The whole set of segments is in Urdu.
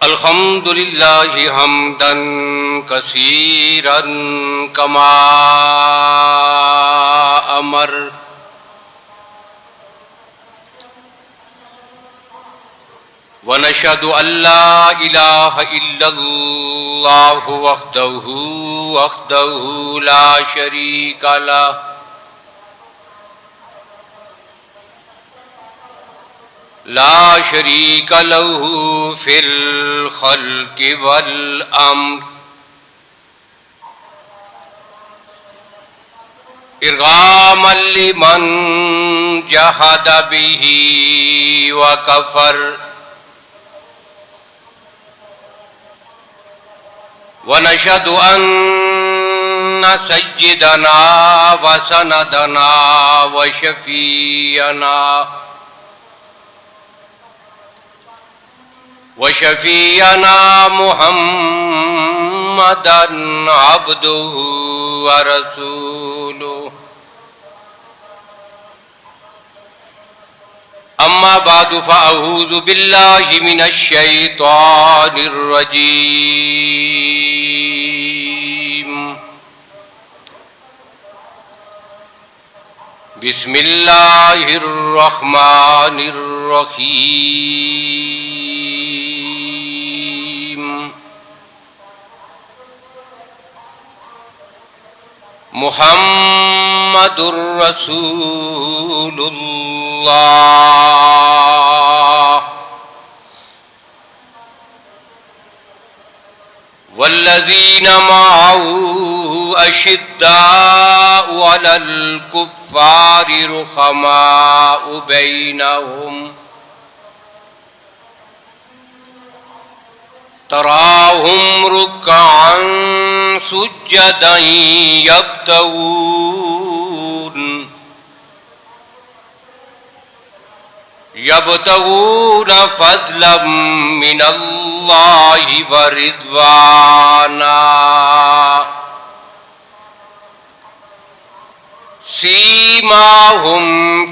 الحمد للہ حمدا کثیرا کما امر ونشهد ان لا الہ الا اللہ وحدہ لا شریک لہ لا شریک لہ فی الخلق والامر ارغاما لمن جحد بہ وکفر ونشهد ان سیدنا وسندنا وشفیعنا محمدا عبده ورسوله اما بعد فاعوذ باللہ من الشیطان الرجیم بسم اللہ الرحمن الرحیم محمد رسول اللہ والذین معه اشداء علی الکفار رحماء بینہم تراہم رکعا سجدا یبتغون فضلا من اللہ ورضوانا سیماہم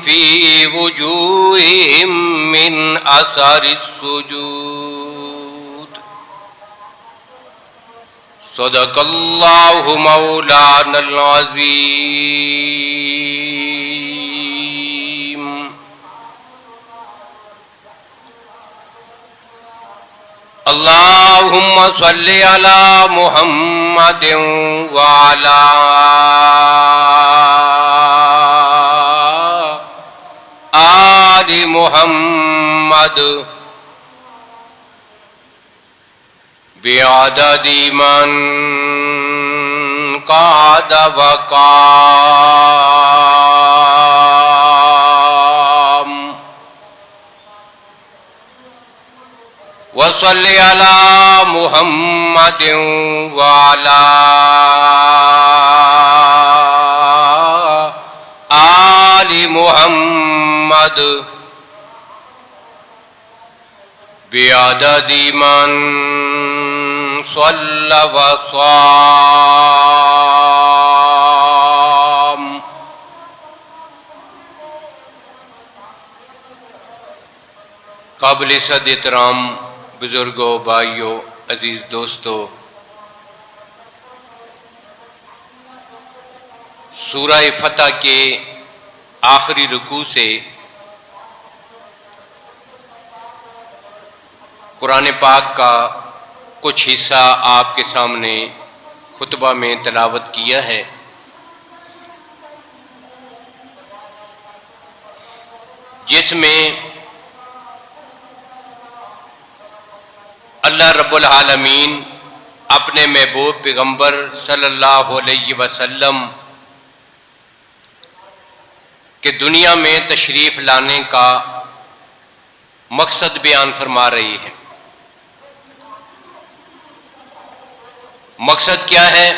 فی وجوہہم من اثر السجود صدق اللہ مولانا العظیم اللہم صلی علی محمد وعلی آل محمد بعدد من قعد وقام وصلی علی محمد وعلی آل محمد بعدد من صلی وصام قابل صد احترام بزرگوں، بھائیوں، عزیز دوستو، سورہ فتح کے آخری رکوع سے قرآن پاک کا کچھ حصہ آپ کے سامنے خطبہ میں تلاوت کیا ہے۔ جس میں اللہ رب العالمین اپنے محبوب پیغمبر صلی اللہ علیہ وسلم کہ دنیا میں تشریف لانے کا مقصد بیان فرما رہی ہے۔ مقصد کیا ہے؟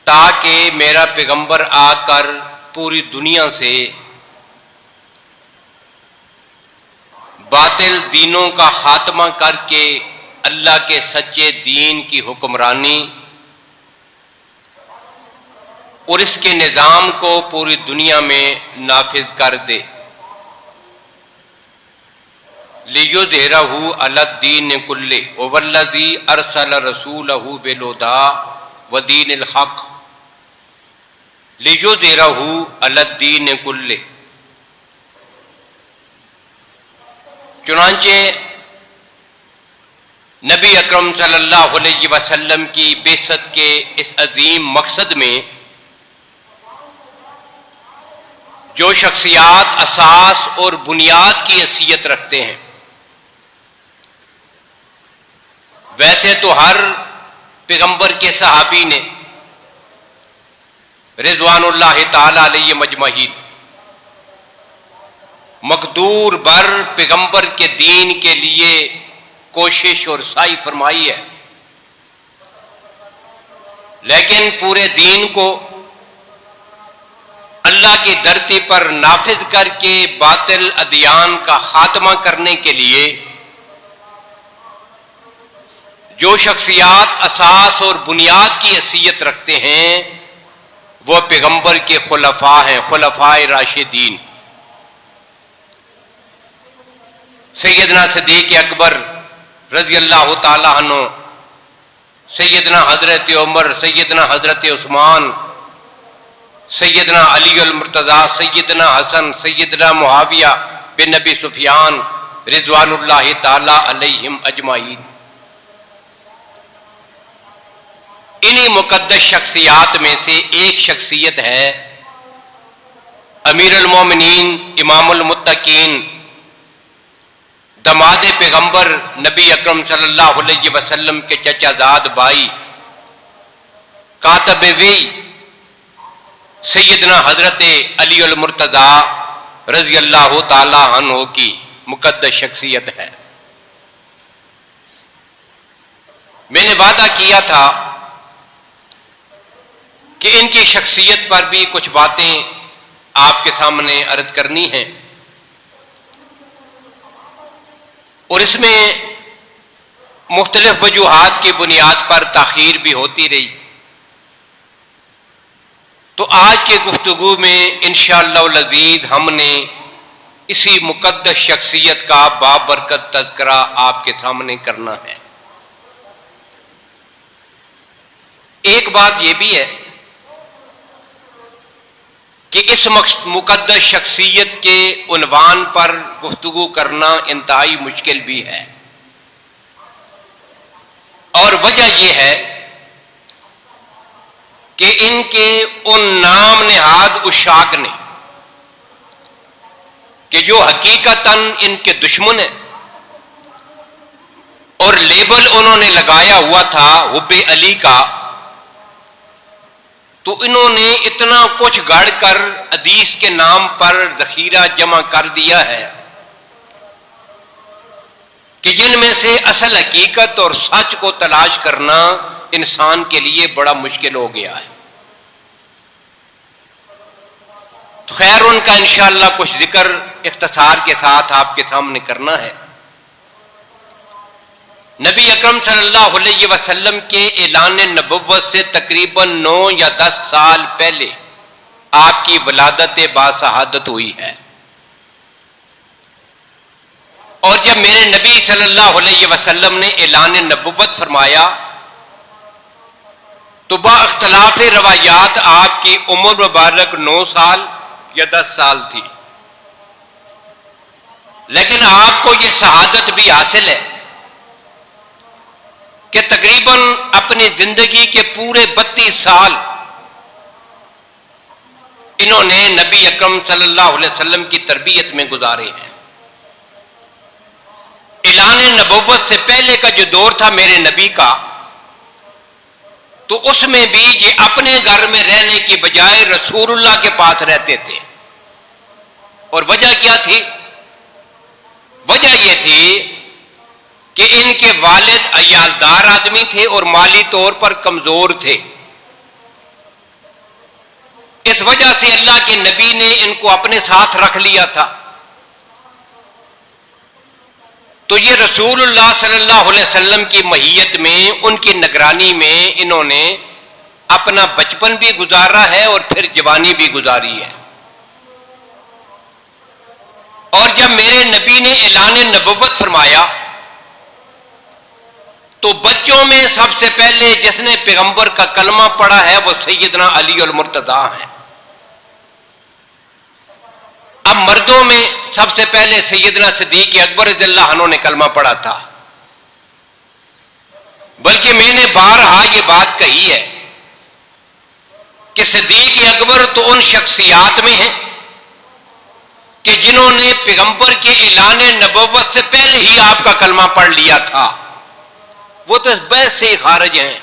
تاکہ میرا پیغمبر آ کر پوری دنیا سے باطل دینوں کا خاتمہ کر کے اللہ کے سچے دین کی حکمرانی اور اس کے نظام کو پوری دنیا میں نافذ کر دے۔ لیظہرہ علی الدین کلہ والذی ارسل رسولہ بالہدی ودین الحق لیظہرہ علی الدین کلہ۔ چنانچہ نبی اکرم صلی اللہ علیہ وسلم کی بعثت کے اس عظیم مقصد میں جو شخصیات اساس اور بنیاد کی حیثیت رکھتے ہیں، ویسے تو ہر پیغمبر کے صحابی نے رضوان اللہ تعالی علیہ مجمعین مقدور بر پیغمبر کے دین کے لیے کوشش اور سعی فرمائی ہے، لیکن پورے دین کو اللہ کی دھرتی پر نافذ کر کے باطل ادیان کا خاتمہ کرنے کے لیے جو شخصیات اساس اور بنیاد کی حیثیت رکھتے ہیں وہ پیغمبر کے خلفاء ہیں، خلفاء راشدین۔ سیدنا صدیق اکبر رضی اللہ تعالیٰ عنہ، سیدنا حضرت عمر، سیدنا حضرت عثمان، سیدنا علی المرتضیٰ، سیدنا حسن، سیدنا معاویہ بن ابی سفیان رضوان اللہ تعالیٰ علیہم اجمعین۔ انہی مقدس شخصیات میں سے ایک شخصیت ہے امیر المومنین، امام المتقین، داماد پیغمبر نبی اکرم صلی اللہ علیہ وسلم کے چچا زاد بھائی، کاتب وحی سیدنا حضرت علی المرتضیٰ رضی اللہ تعالی عنہ کی مقدس شخصیت ہے۔ میں نے وعدہ کیا تھا کہ ان کی شخصیت پر بھی کچھ باتیں آپ کے سامنے عرض کرنی ہیں، اور اس میں مختلف وجوہات کی بنیاد پر تاخیر بھی ہوتی رہی، تو آج کے گفتگو میں انشاءاللہ العزیز ہم نے اسی مقدس شخصیت کا بابرکت تذکرہ آپ کے سامنے کرنا ہے۔ ایک بات یہ بھی ہے کہ اس مقدس شخصیت کے عنوان پر گفتگو کرنا انتہائی مشکل بھی ہے، اور وجہ یہ ہے کہ ان کے ان نام نہاد عشاق نے کہ جو حقیقتاً ان کے دشمن ہیں، اور لیبل انہوں نے لگایا ہوا تھا حب علی کا، تو انہوں نے اتنا کچھ گڑ کر حدیث کے نام پر ذخیرہ جمع کر دیا ہے کہ جن میں سے اصل حقیقت اور سچ کو تلاش کرنا انسان کے لیے بڑا مشکل ہو گیا ہے۔ تو خیر، ان کا انشاءاللہ کچھ ذکر اختصار کے ساتھ آپ کے سامنے کرنا ہے۔ نبی اکرم صلی اللہ علیہ وسلم کے اعلان نبوت سے تقریباً 9 یا 10 سال پہلے آپ کی ولادت باشہادت ہوئی ہے، اور جب میرے نبی صلی اللہ علیہ وسلم نے اعلان نبوت فرمایا تو با اختلاف روایات آپ کی عمر مبارک 9 سال یا 10 سال تھی، لیکن آپ کو یہ شہادت بھی حاصل ہے کہ تقریباً اپنی زندگی کے پورے 32 سال انہوں نے نبی اکرم صلی اللہ علیہ وسلم کی تربیت میں گزارے ہیں۔ اعلان نبوت سے پہلے کا جو دور تھا میرے نبی کا، تو اس میں بھی یہ اپنے گھر میں رہنے کی بجائے رسول اللہ کے پاس رہتے تھے، اور وجہ کیا تھی؟ وجہ یہ تھی کہ ان کے والد عیالدار آدمی تھے اور مالی طور پر کمزور تھے۔ اس وجہ سے اللہ کے نبی نے ان کو اپنے ساتھ رکھ لیا تھا۔ تو یہ رسول اللہ صلی اللہ علیہ وسلم کی معیت میں، ان کی نگرانی میں انہوں نے اپنا بچپن بھی گزارا ہے اور پھر جوانی بھی گزاری ہے۔ اور جب میرے نبی نے اعلان نبوت فرمایا تو بچوں میں سب سے پہلے جس نے پیغمبر کا کلمہ پڑھا ہے وہ سیدنا علی المرتضیٰ ہیں۔ اب مردوں میں سب سے پہلے سیدنا صدیق اکبر رضی اللہ عنہ نے کلمہ پڑھا تھا، بلکہ میں نے بارہا یہ بات کہی ہے کہ صدیق اکبر تو ان شخصیات میں ہیں کہ جنہوں نے پیغمبر کے اعلان نبوت سے پہلے ہی آپ کا کلمہ پڑھ لیا تھا، وہ تو اس بحث سے خارج ہیں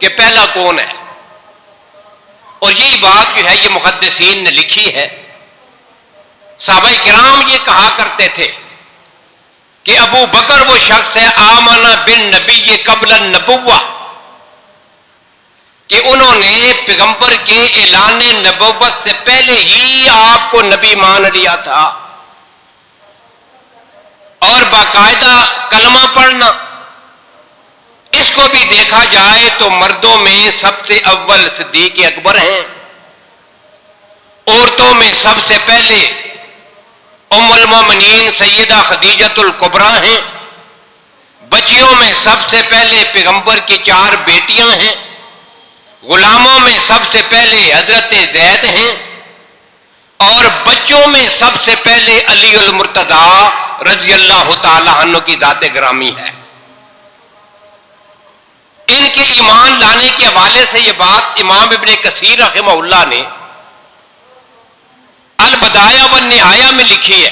کہ پہلا کون ہے۔ اور یہی بات جو ہے یہ محدثین نے لکھی ہے۔ صحابہ کرام یہ کہا کرتے تھے کہ ابو بکر وہ شخص ہے آمنا بالنبی قبل النبوہ، کہ انہوں نے پیغمبر کے اعلان نبوت سے پہلے ہی آپ کو نبی مان لیا تھا۔ اور باقاعدہ کلمہ پڑھنا، اس کو بھی دیکھا جائے تو مردوں میں سب سے اول صدیق اکبر ہیں، عورتوں میں سب سے پہلے ام المومنین سیدہ خدیجۃ الکبریٰ ہیں، بچیوں میں سب سے پہلے پیغمبر کی 4 بیٹیاں ہیں، غلاموں میں سب سے پہلے حضرت زید ہیں، اور بچوں میں سب سے پہلے علی المرتضیٰ رضی اللہ تعالی عنہ کی ذات گرامی ہے۔ ان کے ایمان لانے کے حوالے سے یہ بات امام ابن کثیر رحمہ اللہ نے البدایہ والنہایہ میں لکھی ہے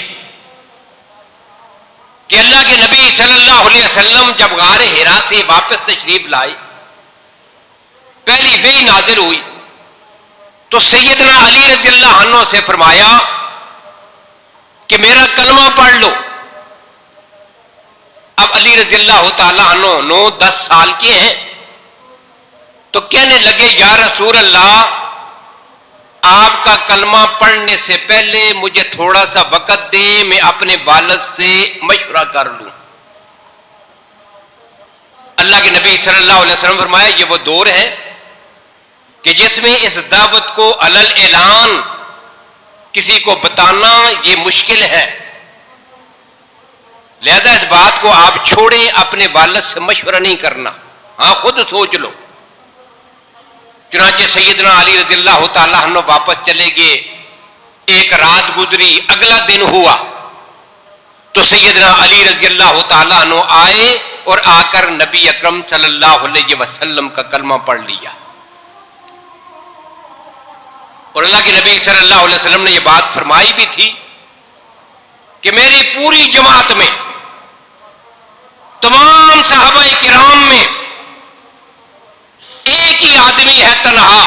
کہ اللہ کے نبی صلی اللہ علیہ وسلم جب غار حرا سے واپس تشریف لائے، پہلی وحی نازل ہوئی تو سیدنا علی رضی اللہ عنہ سے فرمایا کہ میرا کلمہ پڑھ لو۔ اب علی رضی اللہ تعالیٰ عنہ 9-10 سال کے ہیں تو کہنے لگے یا رسول اللہ، آپ کا کلمہ پڑھنے سے پہلے مجھے تھوڑا سا وقت دیں، میں اپنے والد سے مشورہ کر لوں۔ اللہ کے نبی صلی اللہ علیہ وسلم فرمایا یہ وہ دور ہے کہ جس میں اس دعوت کو علل اعلان کسی کو بتانا یہ مشکل ہے، لہذا اس بات کو آپ چھوڑیں، اپنے والد سے مشورہ نہیں کرنا، ہاں خود سوچ لو۔ چنانچہ سیدنا علی رضی اللہ تعالیٰ عنہ واپس چلے گئے، ایک رات گزری، اگلا دن ہوا تو سیدنا علی رضی اللہ تعالیٰ عنہ آئے اور آ کر نبی اکرم صلی اللہ علیہ وسلم کا کلمہ پڑھ لیا۔ اور اللہ کے نبی صلی اللہ علیہ وسلم نے یہ بات فرمائی بھی تھی کہ میری پوری جماعت میں، تمام صحابہ کرام میں ایک ہی آدمی ہے تنہا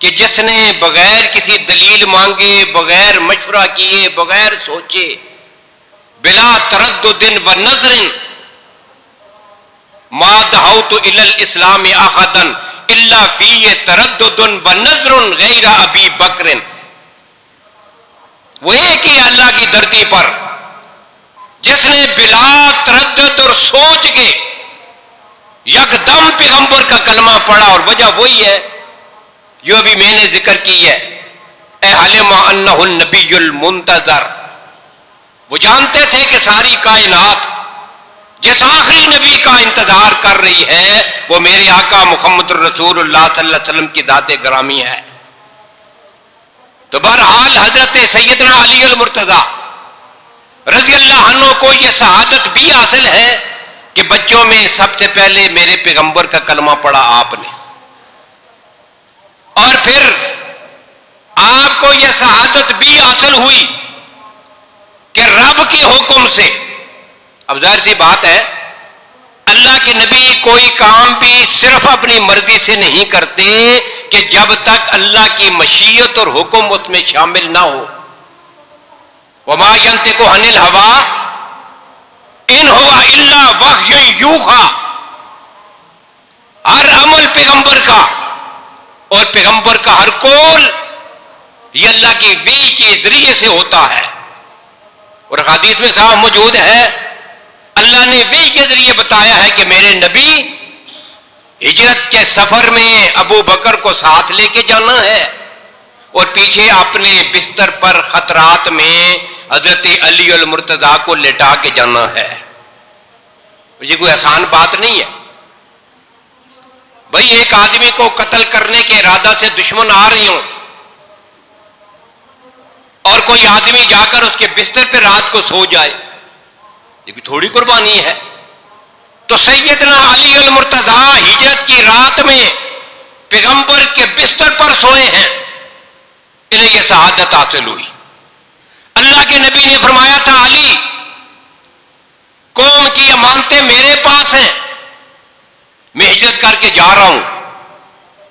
کہ جس نے بغیر کسی دلیل مانگے، بغیر مشورہ کیے، بغیر سوچے، بلا تردد و نظر ما دعوت الی الاسلام احدا الا فی تردد و نظر غیر ابی بکر، وہ ایک ہی اللہ کی دھرتی پر جس نے بلا تردد اور سوچ کے یکدم پیغمبر کا کلمہ پڑھا، اور وجہ وہی ہے جو ابھی میں نے ذکر کی ہے، اے علم انہ النبی المنتظر، وہ جانتے تھے کہ ساری کائنات جس آخری نبی کا انتظار کر رہی ہے وہ میرے آقا محمد رسول اللہ صلی اللہ علیہ وسلم کی ذات گرامی ہے۔ تو بہرحال حضرت سیدنا علی المرتضیٰ رضی اللہ عنہ کو یہ سعادت بھی حاصل ہے کہ بچوں میں سب سے پہلے میرے پیغمبر کا کلمہ پڑھا آپ نے، اور پھر آپ کو یہ سعادت بھی حاصل ہوئی کہ رب کے حکم سے، اب ظاہر سی بات ہے اللہ کے نبی کوئی کام بھی صرف اپنی مرضی سے نہیں کرتے کہ جب تک اللہ کی مشیت اور حکم اس میں شامل نہ ہو۔ وما ينطق عن الهوى ان هو الا وحی یوحی، ہر عمل پیغمبر کا اور پیغمبر کا ہر قول یہ اللہ کی وحی کے ذریعے سے ہوتا ہے، اور حدیث میں صاحب موجود ہے اللہ نے وحی کے ذریعے بتایا ہے کہ میرے نبی ہجرت کے سفر میں ابو بکر کو ساتھ لے کے جانا ہے، اور پیچھے اپنے بستر پر خطرات میں حضرت علی المرتضیٰ کو لٹا کے جانا ہے. یہ کوئی آسان بات نہیں ہے بھائی. ایک آدمی کو قتل کرنے کے ارادہ سے دشمن آ رہے ہوں اور کوئی آدمی جا کر اس کے بستر پہ رات کو سو جائے, یہ کوئی تھوڑی قربانی ہے. تو سیدنا علی المرتضیٰ ہجرت کی رات میں پیغمبر کے بستر پر سوئے ہیں, انہیں یہ شہادت حاصل ہوئی. اللہ کے نبی نے فرمایا تھا, علی قوم کی امانتیں میرے پاس ہیں, میں ہجرت کر کے جا رہا ہوں,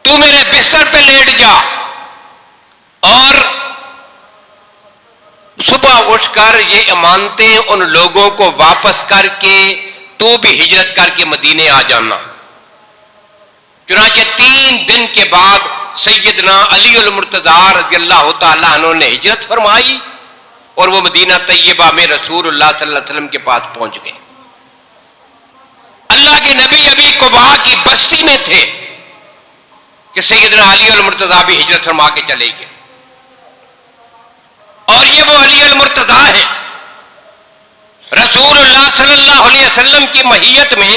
تو میرے بستر پہ لیٹ جا اور صبح اٹھ کر یہ امانتیں ان لوگوں کو واپس کر کے تو بھی ہجرت کر کے مدینے آ جانا. چنانچہ 3 دن کے بعد سیدنا علی المرتضیٰ رضی اللہ تعالیٰ عنہ نے ہجرت فرمائی اور وہ مدینہ طیبہ میں رسول اللہ صلی اللہ علیہ وسلم کے پاس پہنچ گئے. اللہ کے نبی ابھی قباء کی بستی میں تھے کہ سیدنا علی المرتضیٰ بھی ہجرت فرما کے چلے گئے. اور یہ وہ علی المرتضیٰ ہیں رسول اللہ صلی اللہ علیہ وسلم کی معیت میں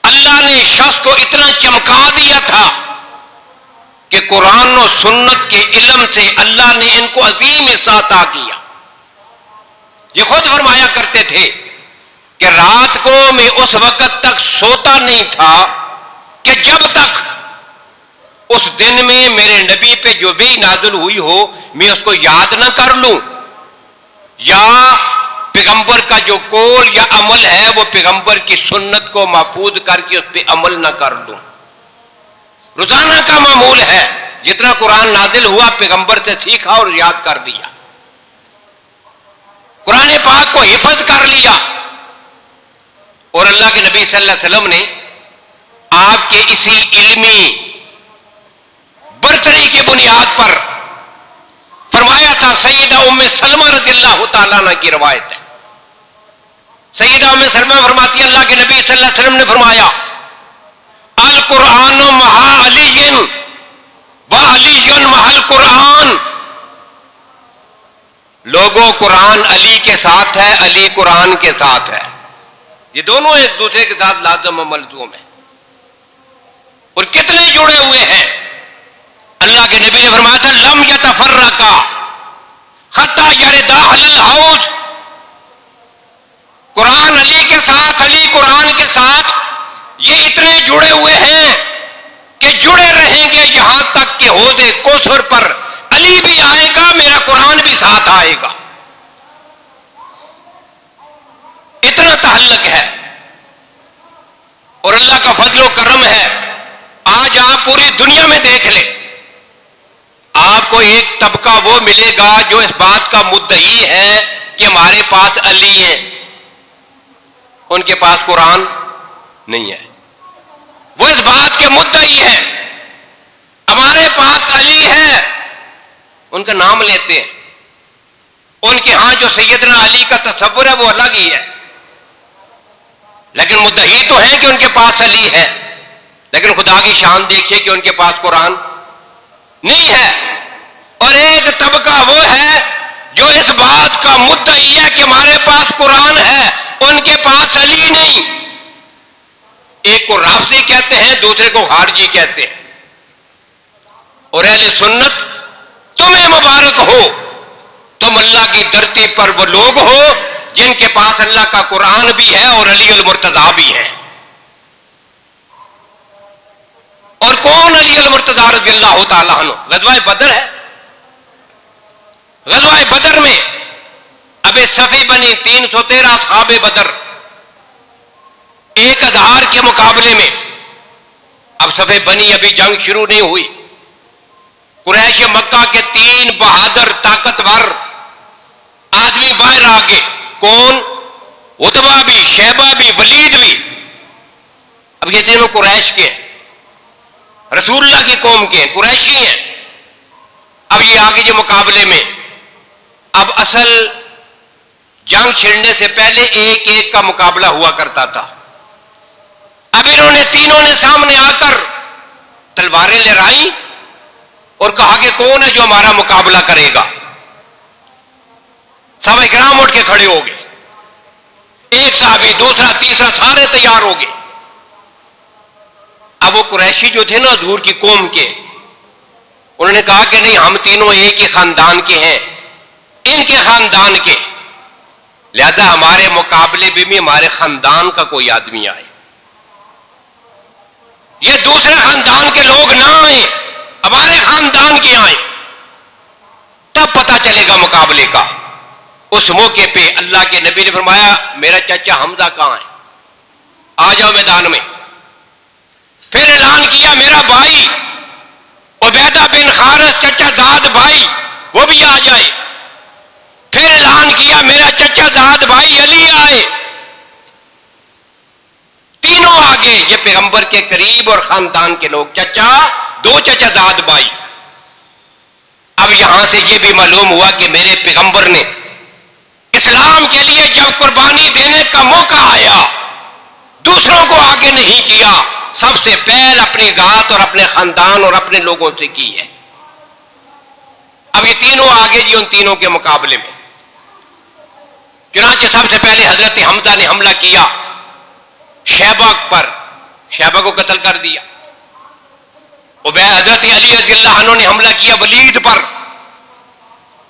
اللہ نے شخص کو اتنا چمکا دیا تھا کہ قرآن و سنت کے علم سے اللہ نے ان کو عظیم حصہ عطا کیا. یہ خود فرمایا کرتے تھے کہ رات کو میں اس وقت تک سوتا نہیں تھا کہ جب تک اس دن میں میرے نبی پہ جو وحی نازل ہوئی ہو میں اس کو یاد نہ کر لوں, یا پیغمبر کا جو قول یا عمل ہے وہ پیغمبر کی سنت کو محفوظ کر کے اس پہ عمل نہ کر لوں. روزانہ کا معمول ہے, جتنا قرآن نازل ہوا پیغمبر سے سیکھا اور یاد کر دیا, قرآن پاک کو حفظ کر لیا. اور اللہ کے نبی صلی اللہ علیہ وسلم نے آپ کے اسی علمی برتری کی بنیاد پر فرمایا تھا. سیدہ ام سلمہ رضی اللہ تعالیٰ عنہ کی روایت ہے, سیدہ ام سلمہ فرماتی ہیں اللہ کے نبی صلی اللہ علیہ وسلم نے فرمایا, القرآن مع علی و علی مع القرآن. لوگوں قرآن علی کے ساتھ ہے, علی قرآن کے ساتھ ہے. یہ دونوں ایک دوسرے کے ساتھ لازم و ملزوم ہیں. اور کتنے جڑے ہوئے ہیں. اللہ کے نبی نے فرمایا تھا لم یتفرقا حتی یردا علی الحوض. قرآن علی کے ساتھ, علی قرآن کے ساتھ, یہ اتنے جڑے ہوئے ہیں کہ جڑے رہیں گے یہاں تک کہ حوض کوثر پر علی بھی آئے گا, میرا قرآن بھی ساتھ آئے گا. اتنا تعلق ہے. اور اللہ کا فضل و کرم ہے, آج آپ پوری دنیا میں دیکھ لیں, آپ کو ایک طبقہ وہ ملے گا جو اس بات کا مدعی ہے کہ ہمارے پاس علی ہے, ان کے پاس قرآن نہیں ہے. وہ اس بات کے مدعی ہیں ہمارے پاس علی ہے, ان کا نام لیتے ہیں. ان کے ہاں جو سیدنا علی کا تصور ہے وہ الگ ہی ہے, لیکن مدعی تو ہیں کہ ان کے پاس علی ہے, لیکن خدا کی شان دیکھیے کہ ان کے پاس قرآن نہیں ہے. اور ایک طبقہ وہ ہے جو اس بات کا مدعی ہے کہ ہمارے پاس قرآن ہے, ان کے پاس علی نہیں. ایک کو رافضی کہتے ہیں, دوسرے کو خارجی کہتے ہیں. اور اہل سنت تمہیں مبارک ہو, تم اللہ کی دھرتی پر وہ لوگ ہو جن کے پاس اللہ کا قرآن بھی ہے اور علی المرتضیٰ بھی ہے. اور کون علی المرتضیٰ رضی اللہ تعالیٰ عنہ؟ غزوہ بدر ہے. غزوہ بدر میں اب صفی بنی 313 اصحاب بدر 1000 کے مقابلے میں. اب صفی بنی ابھی جنگ شروع نہیں ہوئی. قریش مکہ کے 3 بہادر طاقتور آدمی باہر آ گئے. کون؟ عتبہ بھی, شیبہ بھی, ولید بھی. اب یہ تینوں قریش کے ہیں, رسول اللہ کی قوم کے ہیں, قریشی ہیں. اب یہ آگے جو مقابلے میں, اب اصل جنگ چھڑنے سے پہلے ایک ایک کا مقابلہ ہوا کرتا تھا. اب انہوں نے تینوں نے سامنے آ کر تلواریں لہرائیں اور کہا کہ کون ہے جو ہمارا مقابلہ کرے گا؟ صحابہ کرام اٹھ کے کھڑے ہو گئے، ایک صحابی، دوسرا، تیسرا، سارے تیار ہو گئے۔ اب وہ قریشی جو تھے نا حضور کی قوم کے، انہوں نے کہا کہ نہیں، ہم تینوں ایک ہی خاندان کے ہیں، ان کے خاندان کے، لہذا ہمارے مقابلے بھی ہمارے خاندان کا کوئی آدمی آئے، یہ دوسرے خاندان کے لوگ نہ آئیں، ہمارے خاندان کے آئیں، تب پتہ چلے گا مقابلے کا۔ اس موقع پہ اللہ کے نبی نے فرمایا میرا چچا حمزہ کہاں ہے؟ آ جاؤ میدان میں۔ پھر اعلان کیا میرا بھائی عبیدہ بن حارث، چچا زاد بھائی، وہ بھی آ جائے۔ پھر اعلان کیا میرا چچا زاد بھائی علی آئے۔ تینوں آگے، یہ پیغمبر کے قریب اور خاندان کے لوگ، چچا، دو چچا زاد بھائی۔ اب یہاں سے یہ بھی معلوم ہوا کہ میرے پیغمبر نے اسلام کے لیے جب قربانی دینے کا موقع آیا، دوسروں کو آگے نہیں کیا، سب سے پہل اپنی ذات اور اپنے خاندان اور اپنے لوگوں سے کی ہے۔ اب یہ تینوں آگے جی ان تینوں کے مقابلے میں۔ چنانچہ سب سے پہلے حضرت حمزہ نے حملہ کیا شیبہ پر، شیبہ کو قتل کر دیا۔ حضرت علی رضی اللہ عنہ نے حملہ کیا ولید پر،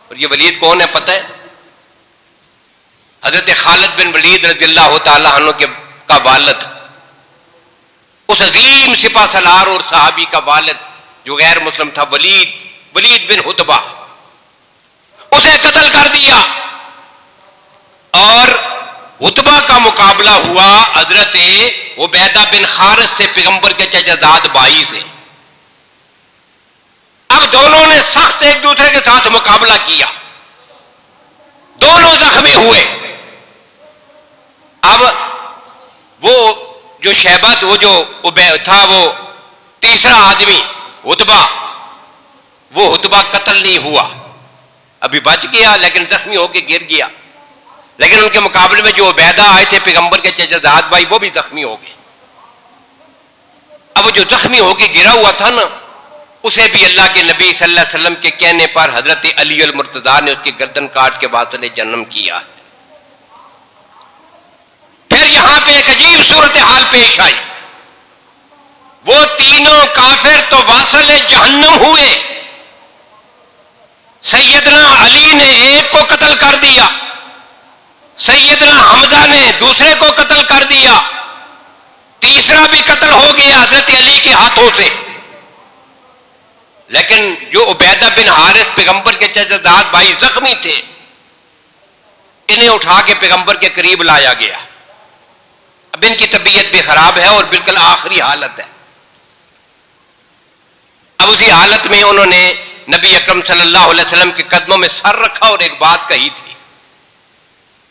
اور یہ ولید کون ہے پتہ ہے؟ حضرت خالد بن ولید رضی اللہ تعالی عنہ کا والد، اس عظیم سپہ سالار اور صحابی کا والد جو غیر مسلم تھا، ولید بن عتبہ، اسے قتل کر دیا۔ اور عتبہ کا مقابلہ ہوا حضرت عبیدہ بن حارث سے، پیغمبر کے چچا زاد بھائی سے۔ اب دونوں نے سخت ایک دوسرے کے ساتھ مقابلہ کیا، دونوں زخمی ہوئے۔ اب وہ جو شیبہ، وہ جو تھا، وہ تیسرا آدمی عتبہ، وہ عتبہ قتل نہیں ہوا، ابھی بچ گیا لیکن زخمی ہو کے گر گیا۔ لیکن ان کے مقابلے میں جو عبیدہ آئے تھے پیغمبر کے چچا زاد بھائی، وہ بھی زخمی ہو گئے۔ اب جو زخمی ہو کے گرا ہوا تھا نا، اسے بھی اللہ کے نبی صلی اللہ علیہ وسلم کے کہنے پر حضرت علی المرتضیٰ نے اس کی گردن کاٹ کے واصل جنم کیا۔ پھر یہاں پہ ایک عجیب صورتحال پیش آئی، وہ تینوں کافر تو واصل جہنم ہوئے، سیدنا علی نے ایک کو قتل کر دیا، سیدنا حمزہ نے دوسرے کو قتل کر دیا، تیسرا بھی قتل ہو گیا حضرت علی کے ہاتھوں سے۔ لیکن جو عبیدہ بن حارث پیغمبر کے چچا زاد بھائی زخمی تھے، انہیں اٹھا کے پیغمبر کے قریب لایا گیا۔ اب ان کی طبیعت بھی خراب ہے اور بالکل آخری حالت ہے۔ اب اسی حالت میں انہوں نے نبی اکرم صلی اللہ علیہ وسلم کے قدموں میں سر رکھا اور ایک بات کہی تھی،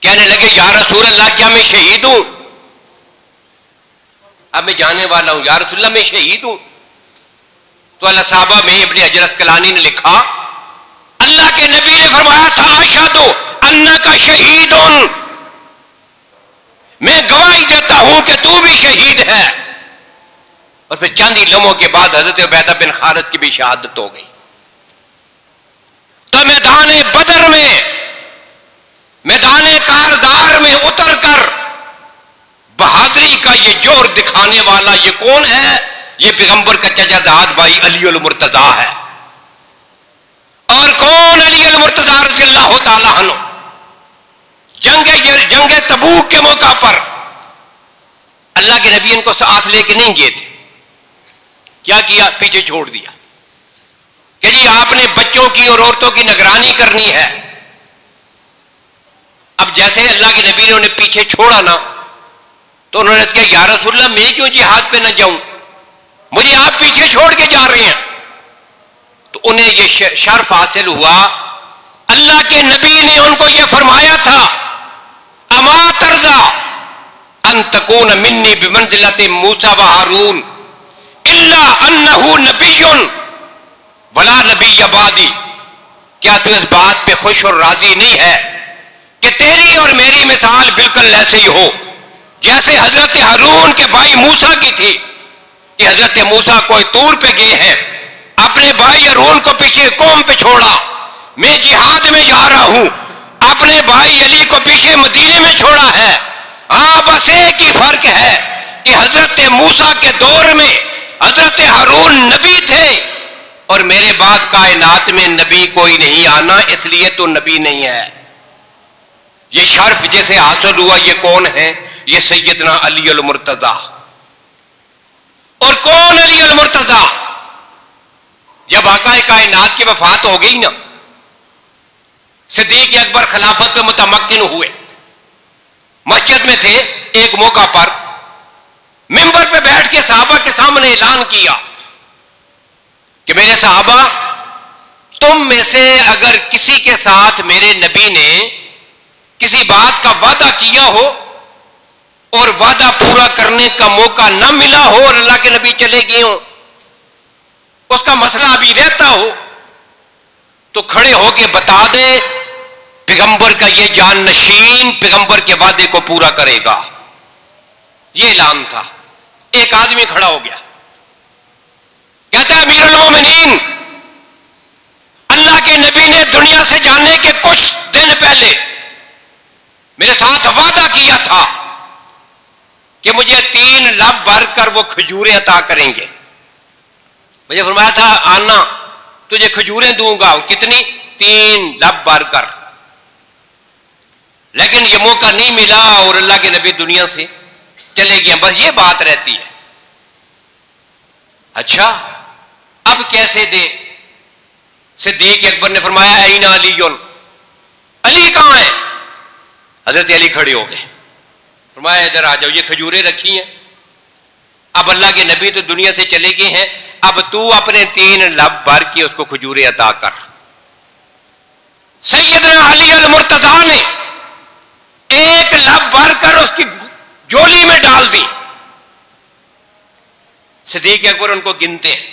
کہنے لگے یا رسول اللہ کیا میں شہید ہوں؟ اب میں جانے والا ہوں، یا رسول اللہ میں شہید ہوں۔ تو اللہ صحابہ میں ابن حجر اسقلانی نے لکھا، اللہ کے نبی نے فرمایا تھا اشہد انک شہید، میں گواہی دیتا ہوں کہ تو بھی شہید ہے۔ اور پھر چند ہی لمحوں کے بعد حضرت عبیدہ بن حارث کی بھی شہادت ہو گئی۔ تو میدان بدر میں، میدان کارزار میں اتر کر بہادری کا یہ جوہر دکھانے والا یہ کون ہے؟ یہ پیغمبر کا چچا زاد بھائی علی المرتضیٰ ہے۔ اور کون علی المرتضیٰ رضی اللہ تعالی عنہ؟ جنگ تبوک کے موقع پر اللہ کے نبی ان کو ساتھ لے کے نہیں گئے تھے، کیا کیا؟ پیچھے چھوڑ دیا کہ جی آپ نے بچوں کی اور عورتوں کی نگرانی کرنی ہے۔ اب جیسے اللہ کے نبی نے انہیں پیچھے چھوڑا نا، تو انہوں نے کہا یا رسول اللہ میں کیوں جہاد پہ نہ جاؤں، مجھے آپ پیچھے چھوڑ کے جا رہے ہیں۔ تو انہیں یہ شرف حاصل ہوا، اللہ کے نبی نے ان کو یہ فرمایا تھا اما ترضى ان تكون مني بمنزلة موسى وهارون الا انه نبي ولا نبي بعدي، کیا تو اس بات پہ خوش اور راضی نہیں ہے کہ تیری اور میری مثال بالکل ایسے ہی ہو جیسے حضرت ہارون کے بھائی موسیٰ کی تھی، کہ حضرت موسیٰ کوئی طور پہ گئے ہیں، اپنے بھائی ہارون کو پیچھے قوم پہ چھوڑا، میں جہاد میں جا رہا ہوں، اپنے بھائی علی کو پیچھے مدینے میں چھوڑا ہے۔ ہاں بس ایک ہی فرق ہے کہ حضرت موسیٰ کے دور میں حضرت ہارون نبی تھے اور میرے بعد کائنات میں نبی کوئی نہیں آنا، اس لیے تو نبی نہیں ہے۔ یہ شرف جسے حاصل ہوا یہ کون ہے؟ یہ سیدنا علی المرتضیٰ۔ اور کون علی المرتضیٰ؟ جب آقا کائنات کی وفات ہو گئی نا، صدیق اکبر خلافت پہ متمکن ہوئے، مسجد میں تھے، ایک موقع پر منبر پہ بیٹھ کے صحابہ کے سامنے اعلان کیا کہ میرے صحابہ، تم میں سے اگر کسی کے ساتھ میرے نبی نے کسی بات کا وعدہ کیا ہو اور وعدہ پورا کرنے کا موقع نہ ملا ہو اور اللہ کے نبی چلے گئے ہوں، اس کا مسئلہ ابھی رہتا ہو، تو کھڑے ہو کے بتا دے پیغمبر کا یہ جان نشین پیغمبر کے وعدے کو پورا کرے گا۔ یہ اعلان تھا۔ ایک آدمی کھڑا ہو گیا، کہتا ہے امیر المومنین، اللہ کے نبی نے دنیا سے جانے کے کچھ دن پہلے میرے ساتھ وعدہ کیا تھا کہ مجھے 3 لب بھر کر وہ کھجوریں عطا کریں گے۔ مجھے فرمایا تھا آنا تجھے کھجوریں دوں گا، کتنی؟ 3 لب بھر کر، لیکن یہ موقع نہیں ملا اور اللہ کے نبی دنیا سے چلے گئے، بس یہ بات رہتی ہے۔ اچھا اب کیسے دے؟ صدیق اکبر نے فرمایا این علی، علی کہاں ہے؟ حضرت علی کھڑے ہو گئے، فرمایا ادھر آ جاؤ، یہ کھجوریں رکھی ہیں، اب اللہ کے نبی تو دنیا سے چلے گئے ہیں، اب تو اپنے 3 لب بھر کے اس کو کھجوریں عطا کر۔ سیدنا علی المرتضیٰ نے 1 لب بھر کر اس کی جولی میں ڈال دی۔ صدیق اکبر ان کو گنتے ہیں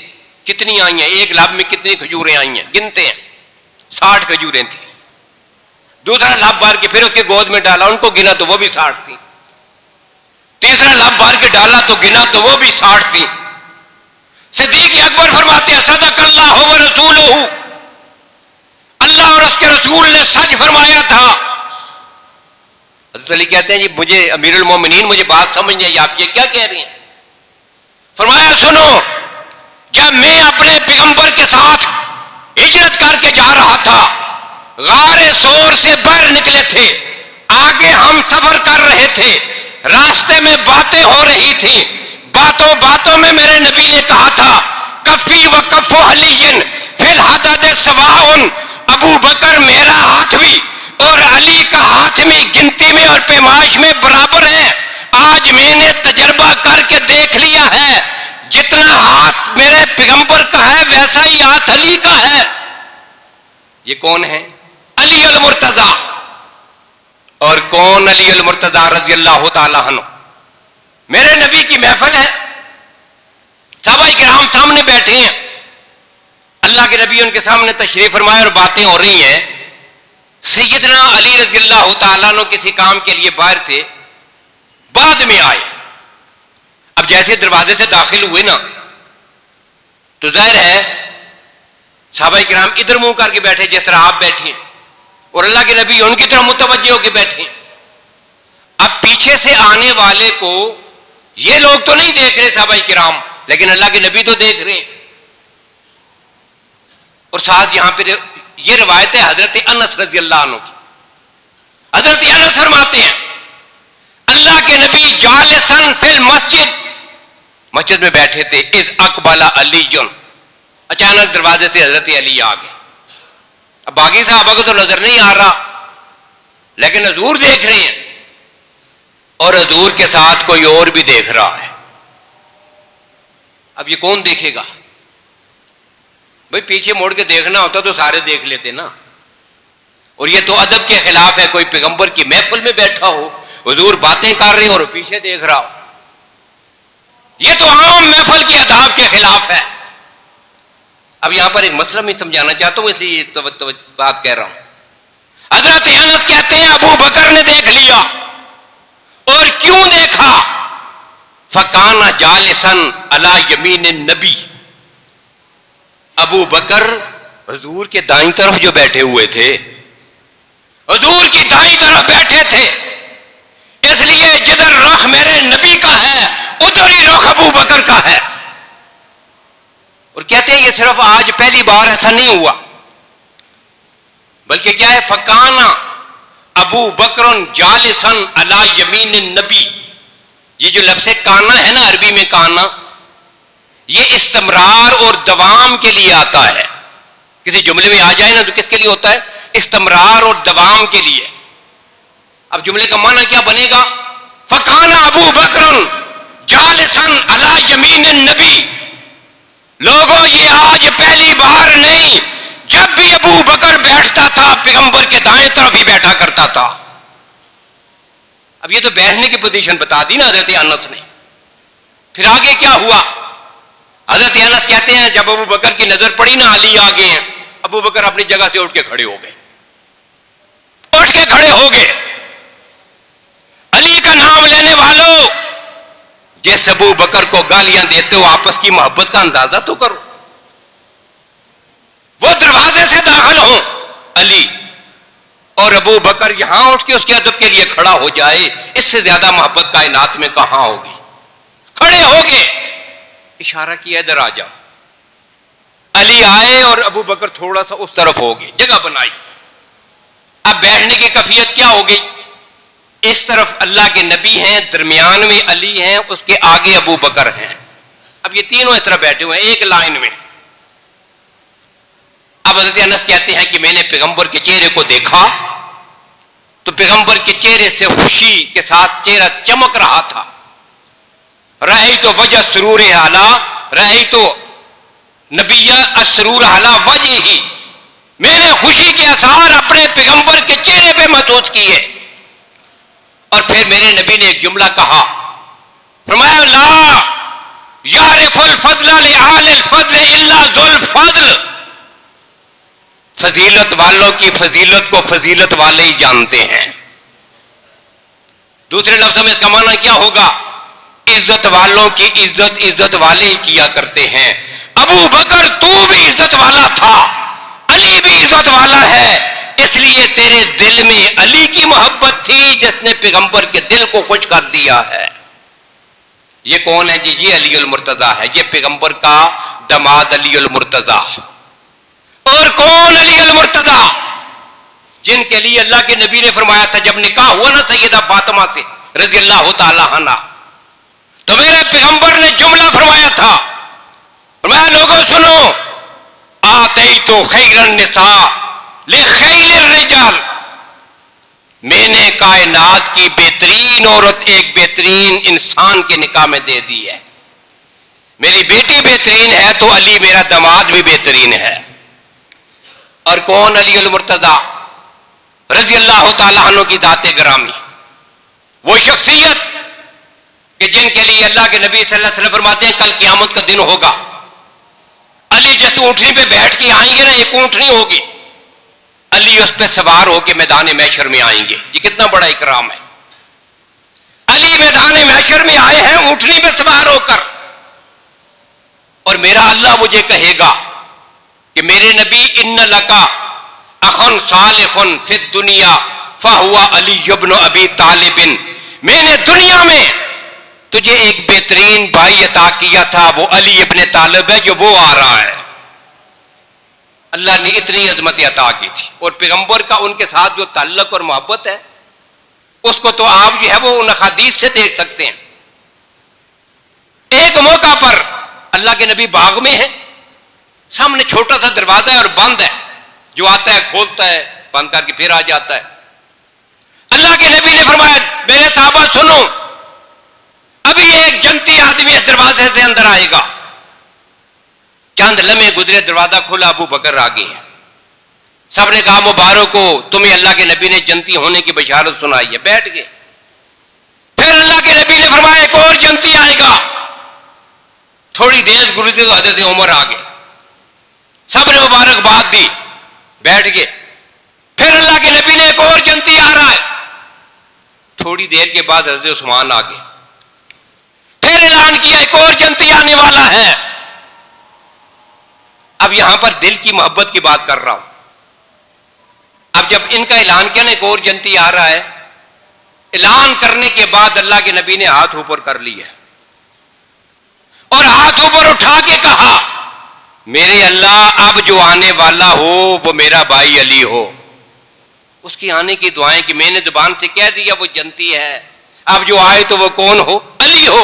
کتنی آئی ہیں، 1 لب میں کتنی کھجوریں آئی ہیں، گنتے ہیں، 60 کھجوریں تھیں۔ دوسرا لب بھر کے پھر اس کے گود میں ڈالا، ان کو گنا تو وہ بھی 60 تھی۔ تیسرا لب بھر کے ڈالا تو گنا تو وہ بھی 60 تھی۔ صدیق اکبر فرماتے ہیں صدق اللہ و رسولہ، اللہ اور اس کے رسول نے سچ فرمایا تھا۔ حضرت علی کہتے ہیں جی مجھے امیر المومنین مجھے بات سمجھ نہیں آئی، آپ یہ کیا کہہ رہے ہیں؟ فرمایا سنو، جب میں اپنے پیغمبر کے ساتھ ہجرت کر کے جا رہا تھا، غار ثور سے باہر نکلے تھے، آگے ہم سفر کر رہے تھے، راستے میں باتیں ہو رہی تھی، باتوں باتوں میں میرے نبی نے کہا تھا کفی و کف علی فی الحدد سواء، ابو بکر میرا ہاتھ بھی اور علی کا ہاتھ بھی گنتی میں اور پیمائش میں برابر ہے۔ آج میں نے تجربہ کر کے دیکھ لیا ہے، جتنا ہاتھ میرے پیغمبر کا ہے ویسا ہی ہاتھ علی کا ہے۔ یہ کون ہے؟ علی المرتضیٰ۔ اور کون علی المرتضیٰ رضی اللہ تعالیٰ عنہ؟ میرے نبی کی محفل ہے، صحابہ کرام سامنے بیٹھے ہیں، اللہ کے نبی ان کے سامنے تشریف فرمائے اور باتیں ہو رہی ہیں۔ سیدنا علی رضی اللہ تعالیٰ عنہ کسی کام کے لیے باہر تھے، بعد میں آئے۔ اب جیسے دروازے سے داخل ہوئے نا تو ظاہر ہے صحابہ کرام ادھر منہ کر کے بیٹھے جس طرح آپ بیٹھے ہیں، اور اللہ کے نبی ان کی طرف متوجہ ہو کے بیٹھے ہیں۔ اب پیچھے سے آنے والے کو یہ لوگ تو نہیں دیکھ رہے صحابہ کرام، لیکن اللہ کے نبی تو دیکھ رہے ہیں۔ اور ساتھ یہاں پہ یہ روایت ہے حضرت انس رضی اللہ عنہ کی۔ حضرت انس فرماتے ہیں اللہ کے نبی جالسن فی المسجد، مسجد میں بیٹھے تھے، اذ اقبل علی جن، اچانک دروازے سے حضرت علی آ گئے۔ اب باقی صحابہ کو تو نظر نہیں آ رہا، لیکن حضور دیکھ رہے ہیں، اور حضور کے ساتھ کوئی اور بھی دیکھ رہا ہے۔ اب یہ کون دیکھے گا؟ بھئی پیچھے موڑ کے دیکھنا ہوتا تو سارے دیکھ لیتے نا، اور یہ تو ادب کے خلاف ہے، کوئی پیغمبر کی محفل میں بیٹھا ہو، حضور باتیں کر رہے اور پیچھے دیکھ رہا ہو، یہ تو عام محفل کی آداب کے خلاف ہے۔ اب یہاں پر ایک مسئلہ میں سمجھانا چاہتا ہوں، اس لیے بات کہہ رہا ہوں۔ حضرت انس کہتے ہیں ابو بکر نے دیکھ لیا، اور کیوں دیکھا؟ فکان جالسن علی یمین النبی، ابو بکر حضور کے دائیں طرف جو بیٹھے ہوئے تھے، حضور کی دائیں طرف بیٹھے تھے، اس لیے جدھر رخ میرے نبی کا ہے ادھر ہی رخ ابو بکر کا ہے. اور کہتے ہیں یہ صرف آج پہلی بار ایسا نہیں ہوا، بلکہ کیا ہے، فکانا ابو بکر جالسن علی یمین النبی. یہ جو لفظ کانا ہے نا عربی میں کانا، یہ استمرار اور دوام کے لیے آتا ہے. کسی جملے میں آ جائے نا تو کس کے لیے ہوتا ہے؟ استمرار اور دوام کے لیے. اب جملے کا معنی کیا بنے گا؟ فکانا ابو بکر جالسن علی یمین النبی. لوگوں یہ آج پہلی بار نہیں، جب بھی ابو بکر بیٹھتا تھا پیغمبر کے دائیں طرف ہی بیٹھا کرتا تھا. اب یہ تو بیٹھنے کی پوزیشن بتا دی نا حضرت انس نے. پھر آگے کیا ہوا؟ حضرت انس کہتے ہیں جب ابو بکر کی نظر پڑی نا علی آگے ہیں، ابو بکر اپنی جگہ سے اٹھ کے کھڑے ہو گئے. علی کا نام لینے والوں، جس ابو بکر کو گالیاں دیتے ہو آپس کی محبت کا اندازہ تو کرو. وہ دروازے سے داخل ہوں علی، اور ابو بکر یہاں اٹھ کے اس کے ادب کے لیے کھڑا ہو جائے، اس سے زیادہ محبت کائنات میں کہاں ہوگی؟ کھڑے ہو گئے، اشارہ کیا ادھر آ جاؤ. علی آئے اور ابو بکر تھوڑا سا اس طرف ہو گئے، جگہ بنائی. اب بیٹھنے کی کیفیت کیا ہو گئی؟ اس طرف اللہ کے نبی ہیں، درمیان میں علی ہیں، اس کے آگے ابو بکر ہیں. اب یہ تینوں اس طرح بیٹھے ہوئے ہیں ایک لائن میں. اب حضرت انس کہتے ہیں کہ میں نے پیغمبر کے چہرے کو دیکھا تو پیغمبر کے چہرے سے خوشی کے ساتھ چہرہ چمک رہا تھا. رہی تو وجہ سرور اعلیٰ، رہی تو نبی اسرور اعلیٰ وجہ ہی. میں نے خوشی کے اثار اپنے پیغمبر کے چہرے پہ محسوس کیے. اور پھر میرے نبی نے ایک جملہ کہا، فرمایا لا یعرف الفضل لآل الفضل الا ذو الفضل. فضیلت والوں کی فضیلت کو فضیلت والے ہی جانتے ہیں. دوسرے لفظ میں اس کا معنی کیا ہوگا؟ عزت والوں کی عزت عزت والے ہی کیا کرتے ہیں. ابو بکر تو بھی عزت والا تھا، علی بھی عزت والا ہے، اس لیے تیرے دل میں علی کی محبت تھی جس نے پیغمبر کے دل کو خوش کر دیا ہے. یہ کون ہے جی؟ یہ علی المرتضیٰ ہے، یہ پیغمبر کا داماد علی المرتضیٰ. اور کون علی المرتضیٰ؟ جن کے لیے اللہ کے نبی نے فرمایا تھا جب نکاح ہوا نا سیدہ فاطمہ سے رضی اللہ تعالی عنہ، تو میرے پیغمبر نے جملہ فرمایا تھا، فرمایا لوگوں سنو، آتیت خیر النساء لخیر الرجال. میں نے کائنات کی بہترین عورت ایک بہترین انسان کے نکاح میں دے دی ہے. میری بیٹی بہترین ہے تو علی میرا داماد بھی بہترین ہے. اور کون علی المرتضیٰ رضی اللہ تعالیٰ عنہ کی ذات گرامی، وہ شخصیت کہ جن کے لیے اللہ کے نبی صلی اللہ علیہ وسلم فرماتے ہیں کل قیامت کا دن ہوگا، علی جس اونٹنی پہ بیٹھ کے آئیں گے نا، ایک اونٹنی ہوگی، علی اس پہ سوار ہو کے میدان محشر میں آئیں گے. یہ کتنا بڑا اکرام ہے. علی میدان محشر میں آئے ہیں اونٹنی پہ سوار ہو کر، اور میرا اللہ مجھے کہے گا کہ میرے نبی ان لکا اخن صالح فی الدنیا فہو علی ابن ابی طالب. میں نے دنیا میں تجھے ایک بہترین بھائی عطا کیا تھا، وہ علی ابن طالب ہے جو وہ آ رہا ہے. اللہ نے اتنی عظمت عطا کی تھی. اور پیغمبر کا ان کے ساتھ جو تعلق اور محبت ہے اس کو تو آپ جو ہے وہ ان حدیث سے دیکھ سکتے ہیں. ایک موقع پر اللہ کے نبی باغ میں ہیں، سامنے چھوٹا سا دروازہ ہے اور بند ہے، جو آتا ہے کھولتا ہے بند کر کے پھر آ جاتا ہے. اللہ کے نبی نے فرمایا میرے صحابہ سنو، ابھی ایک جنتی آدمی اس دروازے سے اندر آئے گا. چند لمحے گزرے، دروازہ کھولا، ابو بکر آ گئے ہیں. سب نے کہا مبارک ہو، تمہیں اللہ کے نبی نے جنتی ہونے کی بشارت سنائی ہے. بیٹھ گئے. پھر اللہ کے نبی نے فرمایا ایک اور جنتی آئے گا. تھوڑی دیر گزری تو حضرت عمر آ گئے. سب نے مبارکباد دی، بیٹھ گئے. پھر اللہ کے نبی نے ایک اور جنتی آ رہا ہے. تھوڑی دیر کے بعد حضرت عثمان آ گئے. پھر اعلان کیا ایک اور جنتی آنے والا ہے. اب یہاں پر دل کی محبت کی بات کر رہا ہوں. اب جب ان کا اعلان کیا نا ایک اور جنتی آ رہا ہے، اعلان کرنے کے بعد اللہ کے نبی نے ہاتھ اوپر کر لیا اور ہاتھ اوپر اٹھا کے کہا میرے اللہ اب جو آنے والا ہو وہ میرا بھائی علی ہو. اس کی آنے کی دعائیں کہ میں نے زبان سے کہہ دیا وہ جنتی ہے، اب جو آئے تو وہ کون ہو؟ علی ہو.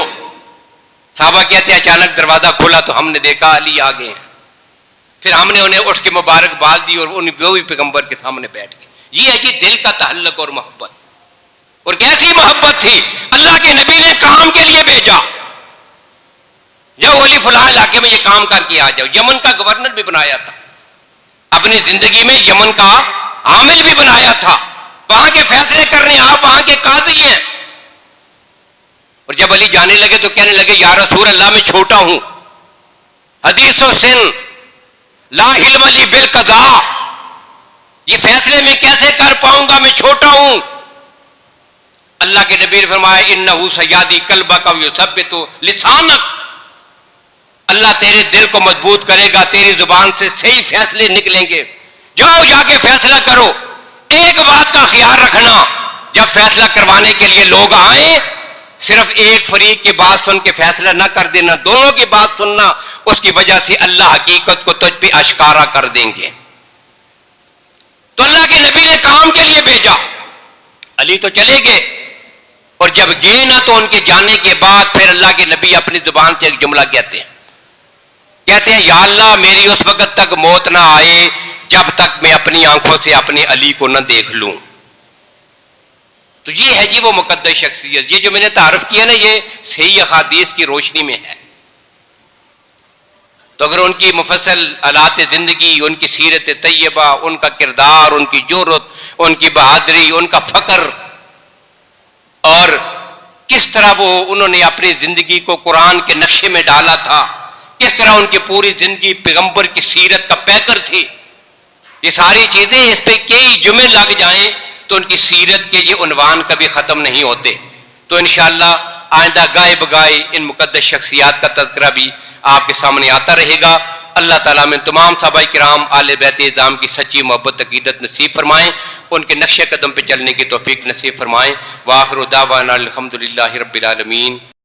صحابہ کہتے ہیں اچانک دروازہ کھلا تو ہم نے دیکھا علی آ گئے ہیں. پھر ہم نے انہیں اٹھ کے مبارکباد دی اور وہ بھی پیغمبر کے سامنے بیٹھ گئے. یہ ہے جی دل کا تعلق اور محبت. اور کیسی محبت تھی، اللہ کے نبی نے کام کے لیے بھیجا، جاؤ علی فلاں علاقے میں یہ کام کر کے آ جاؤ. یمن کا گورنر بھی بنایا تھا، اپنی زندگی میں یمن کا عامل بھی بنایا تھا، وہاں کے فیصلے کرنے آپ وہاں کے قاضی ہیں. اور جب علی جانے لگے تو کہنے لگے یا رسول اللہ میں چھوٹا ہوں، حدیث و سن لا علم لی بالقضاء، یہ فیصلے میں کیسے کر پاؤں گا، میں چھوٹا ہوں. اللہ کے نبی نے فرمایا انہ سیادی قلبک ویثبت لسانک، اللہ تیرے دل کو مضبوط کرے گا، تیری زبان سے صحیح فیصلے نکلیں گے. جاؤ جا کے فیصلہ کرو. ایک بات کا خیال رکھنا، جب فیصلہ کروانے کے لیے لوگ آئیں صرف ایک فریق کی بات سن کے فیصلہ نہ کر دینا، دونوں کی بات سننا. اس کی وجہ سے اللہ حقیقت کو تجھ پہ اشکارا کر دیں گے. تو اللہ کے نبی نے کام کے لیے بھیجا، علی تو چلے گئے. اور جب گئے نا تو ان کے جانے کے بعد پھر اللہ کے نبی اپنی زبان سے ایک جملہ کہتے ہیں یا اللہ میری اس وقت تک موت نہ آئے جب تک میں اپنی آنکھوں سے اپنے علی کو نہ دیکھ لوں. تو یہ ہے جی وہ مقدس شخصیت. یہ جو میں نے تعارف کیا نا یہ صحیح احادیث کی روشنی میں ہے. تو اگر ان کی مفصل حالات زندگی، ان کی سیرت طیبہ، ان کا کردار، ان کی جرأت، ان کی بہادری، ان کا فقر، اور کس طرح وہ انہوں نے اپنی زندگی کو قرآن کے نقشے میں ڈالا تھا، کس طرح ان کی پوری زندگی پیغمبر کی سیرت کا پیکر تھی. یہ ساری چیزیں اس پہ کئی جمعے لگ جائیں تو ان کی سیرت کے یہ عنوان کبھی ختم نہیں ہوتے. تو انشاءاللہ آئندہ گائے بگائے ان مقدس شخصیات کا تذکرہ بھی آپ کے سامنے آتا رہے گا. اللہ تعالیٰ میں تمام صحابہ کرام آل بیت اعظام کی سچی محبت عقیدت نصیب فرمائیں، ان کے نقش قدم پہ چلنے کی توفیق نصیب فرمائیں. وآخر دعوانا الحمدللہ رب العالمین.